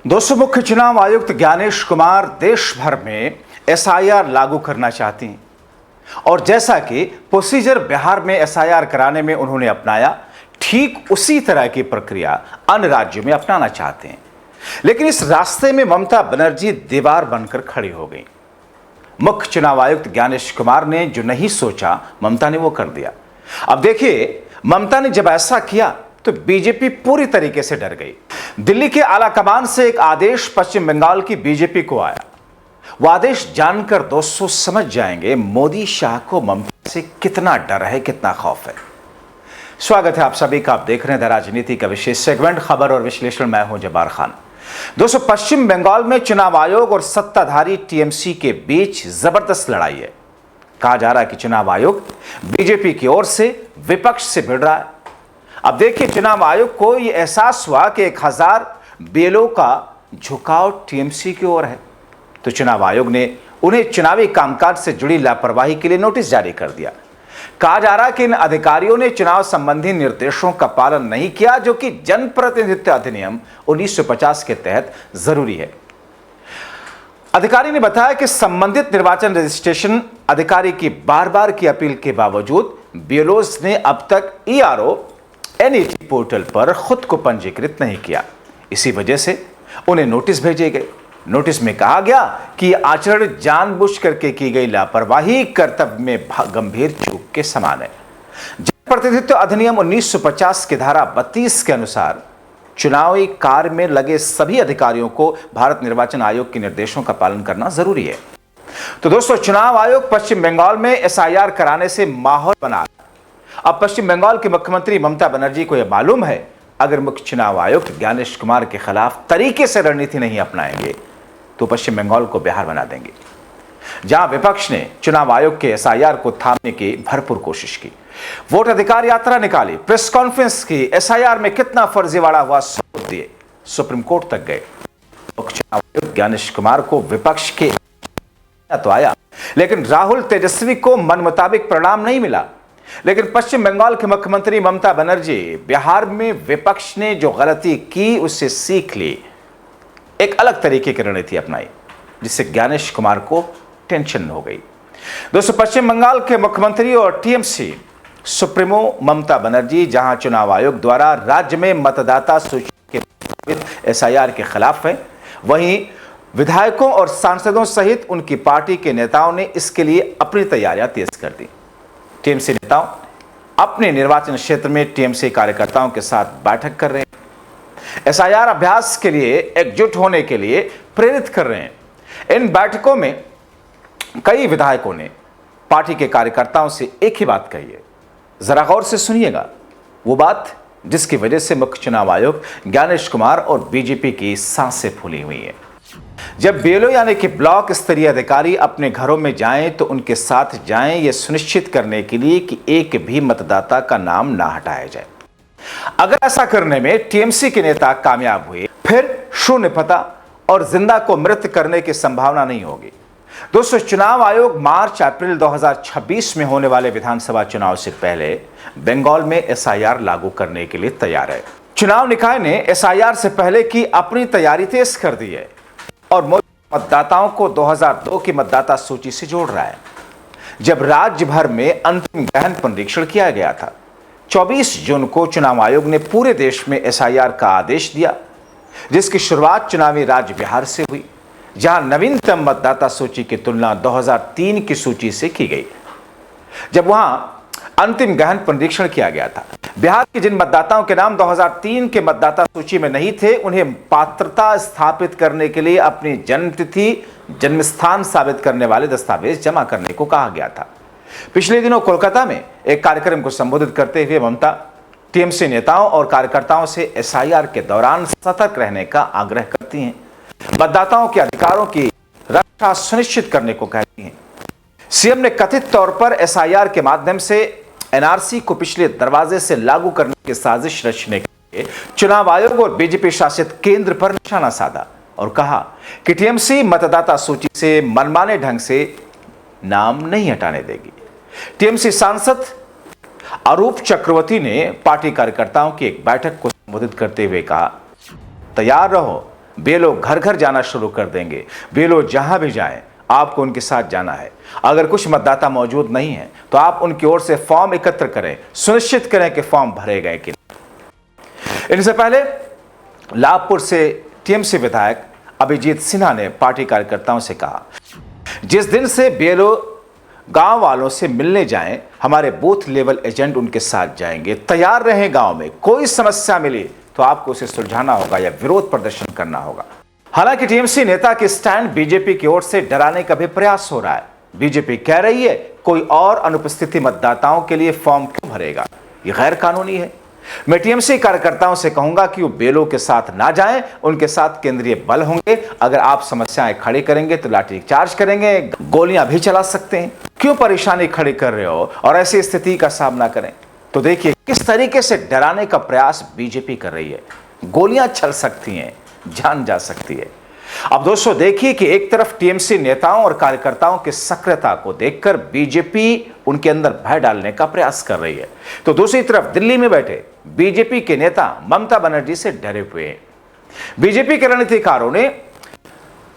दोस्तों, मुख्य चुनाव आयुक्त ज्ञानेश कुमार देश भर में एसआईआर लागू करना चाहती हैं और जैसा कि प्रोसीजर बिहार में एसआईआर कराने में उन्होंने अपनाया, ठीक उसी तरह की प्रक्रिया अन्य राज्यों में अपनाना चाहते हैं। लेकिन इस रास्ते में ममता बनर्जी दीवार बनकर खड़ी हो गई। मुख्य चुनाव आयुक्त ज्ञानेश कुमार ने जो नहीं सोचा, ममता ने वो कर दिया। अब देखिए, ममता ने जब ऐसा किया तो बीजेपी पूरी तरीके से डर गई। दिल्ली के आला कमान से एक आदेश पश्चिम बंगाल की बीजेपी को आया। वो आदेश जानकर दोस्तों समझ जाएंगे मोदी शाह को ममता से कितना डर है, कितना खौफ है। स्वागत है आप सभी का। आप देख रहे हैं द राजनीति का विशेष सेगमेंट खबर और विश्लेषण। मैं हूं जब्बार खान। दोस्तों, पश्चिम बंगाल में चुनाव आयोग और सत्ताधारी टीएमसी के बीच जबरदस्त लड़ाई है। कहा जा रहा है कि चुनाव आयोग बीजेपी की ओर से विपक्ष से भिड़ रहा है। अब देखिए, चुनाव आयोग को यह एहसास हुआ कि 1000 बेलों का झुकाव टीएमसी की ओर है, तो चुनाव आयोग ने उन्हें चुनावी कामकाज से जुड़ी लापरवाही के लिए नोटिस जारी कर दिया। कहा जा रहा है कि इन अधिकारियों ने चुनाव संबंधी निर्देशों का पालन नहीं किया, जो कि जनप्रतिनिधित्व अधिनियम 1950 के तहत जरूरी है। अधिकारी ने बताया कि संबंधित निर्वाचन रजिस्ट्रेशन अधिकारी की बार बार की अपील के बावजूद बीएलओज ने अब तक ईआरओ एनईटी पोर्टल पर खुद को पंजीकृत नहीं किया। इसी वजह से उन्हें नोटिस भेजे गए। नोटिस में कहा गया कि आचरण जानबूझ करके की गई लापरवाही कर्तव्य में गंभीर चूक के समान है। जनप्रतिनिधित्व अधिनियम 1950 की धारा 32 के अनुसार चुनावी कार्य में लगे सभी अधिकारियों को भारत निर्वाचन आयोग के निर्देशों का पालन करना जरूरी है। तो दोस्तों, चुनाव आयोग पश्चिम बंगाल में एसआईआर कराने से माहौल बना। अब पश्चिम बंगाल के मुख्यमंत्री ममता बनर्जी को यह मालूम है, अगर मुख्य चुनाव आयुक्त ज्ञानेश कुमार के खिलाफ तरीके से रणनीति नहीं अपनाएंगे तो पश्चिम बंगाल को बिहार बना देंगे। जहां विपक्ष ने चुनाव आयोग के एसआईआर को थामने की भरपूर कोशिश की, वोट अधिकार यात्रा निकाली, प्रेस कॉन्फ्रेंस की, एसआईआर में कितना फर्जीवाड़ा हुआ सबूत दिए, सुप्रीम कोर्ट तक गए। मुख्य चुनाव आयुक्त ज्ञानेश कुमार को विपक्ष के तो आया, लेकिन राहुल तेजस्वी को मन मुताबिक परिणाम नहीं मिला। लेकिन पश्चिम बंगाल के मुख्यमंत्री ममता बनर्जी बिहार में विपक्ष ने जो गलती की उससे सीख ली, एक अलग तरीके की रणनीति अपनाई, जिससे ज्ञानेश कुमार को टेंशन हो गई। दोस्तों, पश्चिम बंगाल के मुख्यमंत्री और टीएमसी सुप्रीमो ममता बनर्जी जहां चुनाव आयोग द्वारा राज्य में मतदाता सूची के एसआईआर के खिलाफ है, वहीं विधायकों और सांसदों सहित उनकी पार्टी के नेताओं ने इसके लिए अपनी तैयारियां तेज कर दी। टीएमसी नेताओं अपने निर्वाचन क्षेत्र में टीएमसी कार्यकर्ताओं के साथ बैठक कर रहे हैं, एसआईआर अभ्यास के लिए एकजुट होने के लिए प्रेरित कर रहे हैं। इन बैठकों में कई विधायकों ने पार्टी के कार्यकर्ताओं से एक ही बात कही है। जरा गौर से सुनिएगा, वो बात जिसकी वजह से मुख्य चुनाव आयुक्त ज्ञानेश कुमार और बीजेपी की सांसें फूली हुई है। जब बीएलओ यानी कि ब्लॉक स्तरीय अधिकारी अपने घरों में जाएं तो उनके साथ जाएं, यह सुनिश्चित करने के लिए कि एक भी मतदाता का नाम ना हटाया जाए। अगर ऐसा करने में टीएमसी के नेता कामयाब हुए, फिर शून्य पता और जिंदा को मृत करने की संभावना नहीं होगी। दोस्तों, चुनाव आयोग मार्च अप्रैल 2026 में होने वाले विधानसभा चुनाव से पहले बंगाल में एसआईआर लागू करने के लिए तैयार है। चुनाव निकाय ने एसआईआर से पहले की अपनी तैयारी तेज कर दी है और मतदाताओं को 2002 की मतदाता सूची से जोड़ रहा है, जब राज्य भर में अंतिम गहन पुनरीक्षण किया गया था। 24 जून को चुनाव आयोग ने पूरे देश में एसआईआर का आदेश दिया, जिसकी शुरुआत चुनावी राज्य बिहार से हुई, जहां नवीनतम मतदाता सूची की तुलना 2003 की सूची से की गई, जब वहां अंतिम गहन पुनरीक्षण किया गया था। बिहार के जिन मतदाताओं के नाम 2003 के मतदाता सूची में नहीं थे, उन्हें पात्रता स्थापित करने के लिए अपनी जन्मतिथि, जन्मस्थान साबित करने वाले दस्तावेज जमा करने को कहा गया था। पिछले दिनों कोलकाता में एक कार्यक्रम को संबोधित करते हुए ममता टीएमसी नेताओं और कार्यकर्ताओं से एसआईआर के दौरान सतर्क रहने का आग्रह करती हैं, मतदाताओं के अधिकारों की रक्षा सुनिश्चित करने को कहती हैं। सीएम ने कथित तौर पर एसआईआर के माध्यम से एनआरसी को पिछले दरवाजे से लागू करने की साजिश रचने के लिए चुनाव आयोग और बीजेपी शासित केंद्र पर निशाना साधा और कहा कि टीएमसी मतदाता सूची से मनमाने ढंग से नाम नहीं हटाने देगी। टीएमसी सांसद अरूप चक्रवर्ती ने पार्टी कार्यकर्ताओं की एक बैठक को संबोधित करते हुए कहा, तैयार रहो, बीएलओ घर घर जाना शुरू कर देंगे। बीएलओ जहां भी जाएं, आपको उनके साथ जाना है। अगर कुछ मतदाता मौजूद नहीं है तो आप उनकी ओर से फॉर्म एकत्र करें, सुनिश्चित करें कि फॉर्म भरे गए कि नहीं। इनसे पहले लाभपुर से टीएमसी विधायक अभिजीत सिन्हा ने पार्टी कार्यकर्ताओं से कहा, जिस दिन से बीएलओ गांव वालों से मिलने जाएं, हमारे बूथ लेवल एजेंट उनके साथ जाएंगे। तैयार रहें, गांव में कोई समस्या मिली तो आपको उसे सुलझाना होगा या विरोध प्रदर्शन करना होगा। हालांकि टीएमसी नेता के स्टैंड बीजेपी की ओर से डराने का भी प्रयास हो रहा है। बीजेपी कह रही है कोई और अनुपस्थिति मतदाताओं के लिए फॉर्म क्यों भरेगा, यह गैर कानूनी है। मैं टीएमसी कार्यकर्ताओं से कहूंगा कि वो बीएलओ के साथ ना जाएं, उनके साथ केंद्रीय बल होंगे। अगर आप समस्याएं खड़ी करेंगे तो लाठीचार्ज करेंगे, गोलियां भी चला सकते हैं। क्यों परेशानी खड़ी कर रहे हो और ऐसी स्थिति का सामना करें। तो देखिए किस तरीके से डराने का प्रयास बीजेपी कर रही है। गोलियां चल सकती हैं, जान जा सकती है। अब दोस्तों देखिए कि एक तरफ टीएमसी नेताओं और कार्यकर्ताओं की सक्रियता को देखकर बीजेपी उनके अंदर भय डालने का प्रयास कर रही है, तो दूसरी तरफ दिल्ली में बैठे बीजेपी के नेता ममता बनर्जी से डरे हुए हैं। बीजेपी के रणनीतिकारों ने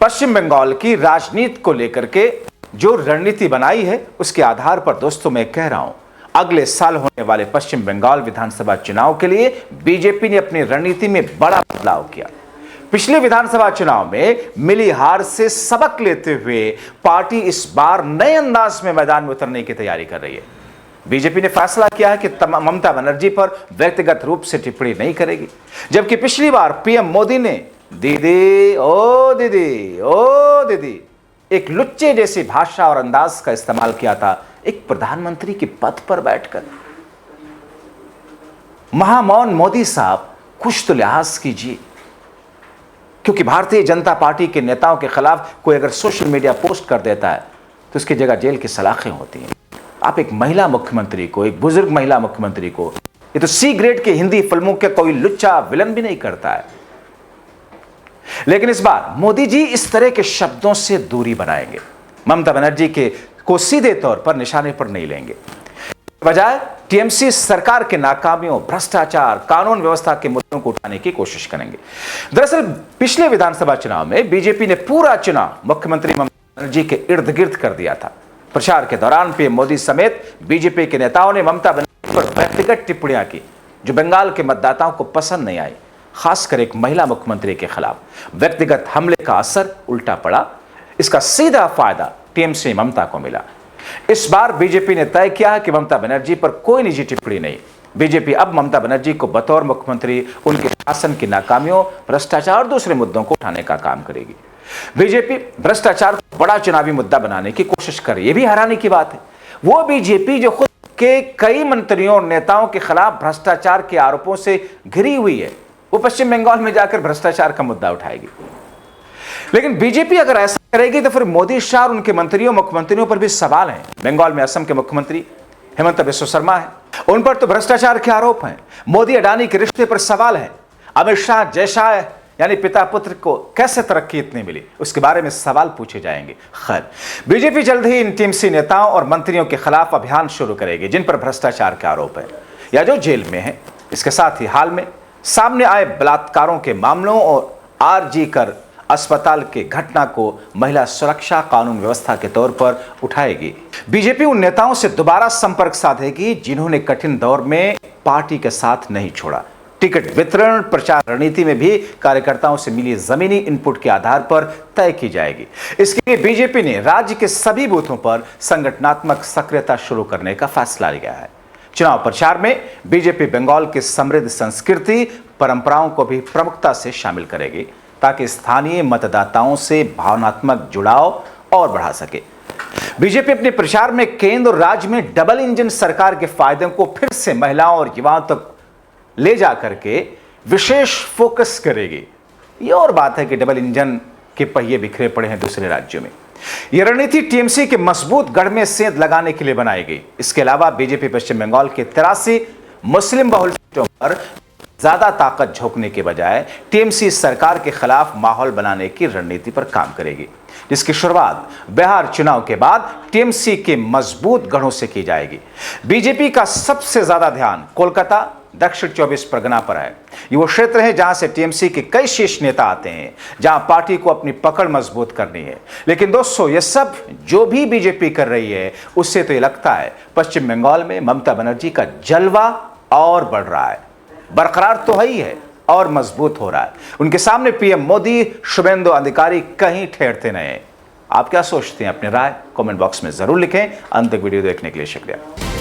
पश्चिम बंगाल की राजनीति को लेकर के जो रणनीति बनाई है, उसके आधार पर दोस्तों मैं कह रहा हूं, अगले साल होने वाले पश्चिम बंगाल विधानसभा चुनाव के लिए बीजेपी ने अपनी रणनीति में बड़ा बदलाव किया। पिछले विधानसभा चुनाव में मिली हार से सबक लेते हुए पार्टी इस बार नए अंदाज में मैदान में उतरने की तैयारी कर रही है। बीजेपी ने फैसला किया है कि ममता बनर्जी पर व्यक्तिगत रूप से टिप्पणी नहीं करेगी, जबकि पिछली बार पीएम मोदी ने दीदी ओ दीदी ओ दीदी एक लुच्चे जैसी भाषा और अंदाज का इस्तेमाल किया था एक प्रधानमंत्री के पद पर बैठकर। महामौन मोदी साहब कुछ तो लिहाज कीजिए, क्योंकि भारतीय जनता पार्टी के नेताओं के खिलाफ कोई अगर सोशल मीडिया पोस्ट कर देता है तो उसकी जगह जेल की सलाखें होती हैं। आप एक महिला मुख्यमंत्री को, एक बुजुर्ग महिला मुख्यमंत्री को, ये तो सी ग्रेड के हिंदी फिल्मों के कोई लुच्चा विलन भी नहीं करता है। लेकिन इस बार मोदी जी इस तरह के शब्दों से दूरी बनाएंगे, ममता बनर्जी को सीधे तौर पर निशाने पर नहीं लेंगे। बजाय टीएमसी सरकार के नाकामियों, भ्रष्टाचार, कानून व्यवस्था के मुद्दों को उठाने की कोशिश करेंगे। दरअसल पिछले विधानसभा चुनाव में बीजेपी ने पूरा चुनाव मुख्यमंत्री ममता बनर्जी के इर्द गिर्द कर दिया था। प्रचार के दौरान पीएम मोदी समेत बीजेपी के नेताओं ने ममता बनर्जी पर व्यक्तिगत टिप्पणियां की, जो बंगाल के मतदाताओं को पसंद नहीं आई। खासकर एक महिला मुख्यमंत्री के खिलाफ व्यक्तिगत हमले का असर उल्टा पड़ा। इसका सीधा फायदा टीएमसी ममता को मिला। इस बार बीजेपी ने तय किया है कि ममता बनर्जी पर कोई निजी टिप्पणी नहीं। बीजेपी अब ममता बनर्जी को बतौर मुख्यमंत्री उनके शासन की नाकामियों, भ्रष्टाचार और दूसरे मुद्दों को उठाने का काम करेगी। बीजेपी भ्रष्टाचार को बड़ा चुनावी मुद्दा बनाने की कोशिश कर रही है। ये भी हैरानी की बात है, वो बीजेपी जो खुद के कई मंत्रियों और नेताओं के खिलाफ भ्रष्टाचार के आरोपों से घिरी हुई है, वो पश्चिम बंगाल में जाकर भ्रष्टाचार का मुद्दा उठाएगी। लेकिन बीजेपी अगर ऐसा करेगी तो फिर मोदी शाह और उनके मंत्रियों मुख्यमंत्रियों पर भी सवाल हैं। बंगाल में असम के मुख्यमंत्री हेमंत बिस्वा शर्मा है, उन पर तो भ्रष्टाचार के आरोप हैं। मोदी अडानी के रिश्ते पर सवाल है। अमित शाह जयशाह यानी पिता पुत्र को कैसे तरक्की इतनी मिली, उसके बारे में सवाल पूछे जाएंगे। खैर, बीजेपी जल्द ही इन टीएमसी नेताओं और मंत्रियों के खिलाफ अभियान शुरू करेगी जिन पर भ्रष्टाचार के आरोप है या जो जेल में है। इसके साथ ही हाल में सामने आए बलात्कारों के मामलों और आरजी कर अस्पताल के घटना को महिला सुरक्षा कानून व्यवस्था के तौर पर उठाएगी। बीजेपी उन नेताओं से दोबारा संपर्क साधेगी जिन्होंने कठिन दौर में पार्टी के साथ नहीं छोड़ा। टिकट वितरण, प्रचार रणनीति में भी कार्यकर्ताओं से मिली जमीनी इनपुट के आधार पर तय की जाएगी। इसके लिए बीजेपी ने राज्य के सभी बूथों पर संगठनात्मक सक्रियता शुरू करने का फैसला लिया है। चुनाव प्रचार में बीजेपी बंगाल की समृद्ध संस्कृति, परंपराओं को भी प्रमुखता से शामिल करेगी ताकि स्थानीय मतदाताओं से भावनात्मक जुड़ाव और बढ़ा सके। बीजेपी अपने प्रचार में केंद्र और राज्य में डबल इंजन सरकार के फायदों को फिर से महिलाओं और युवाओं तक ले जाकर के विशेष फोकस करेगी। यह और बात है कि डबल इंजन के पहिए बिखरे पड़े हैं दूसरे राज्यों में। यह रणनीति टीएमसी के मजबूत गढ़ में सेंध लगाने के लिए बनाई गई। इसके अलावा बीजेपी पश्चिम बंगाल के 83 मुस्लिम बहुल सीटों पर ज्यादा ताकत झोंकने के बजाय टीएमसी सरकार के खिलाफ माहौल बनाने की रणनीति पर काम करेगी, जिसकी शुरुआत बिहार चुनाव के बाद टीएमसी के मजबूत गढ़ों से की जाएगी। बीजेपी का सबसे ज्यादा ध्यान कोलकाता, दक्षिण 24 परगना पर है। ये वो क्षेत्र है जहां से टीएमसी के कई शीर्ष नेता आते हैं, जहां पार्टी को अपनी पकड़ मजबूत करनी है। लेकिन दोस्तों, ये सब जो भी बीजेपी कर रही है, उससे तो ये लगता है पश्चिम बंगाल में ममता बनर्जी का जलवा और बढ़ रहा है, बरकरार तो है ही है और मजबूत हो रहा है। उनके सामने पीएम मोदी, शुभेंदु अधिकारी कहीं ठहरते नहीं। आप क्या सोचते हैं? अपनी राय कमेंट बॉक्स में जरूर लिखें। अंत तक वीडियो देखने के लिए शुक्रिया।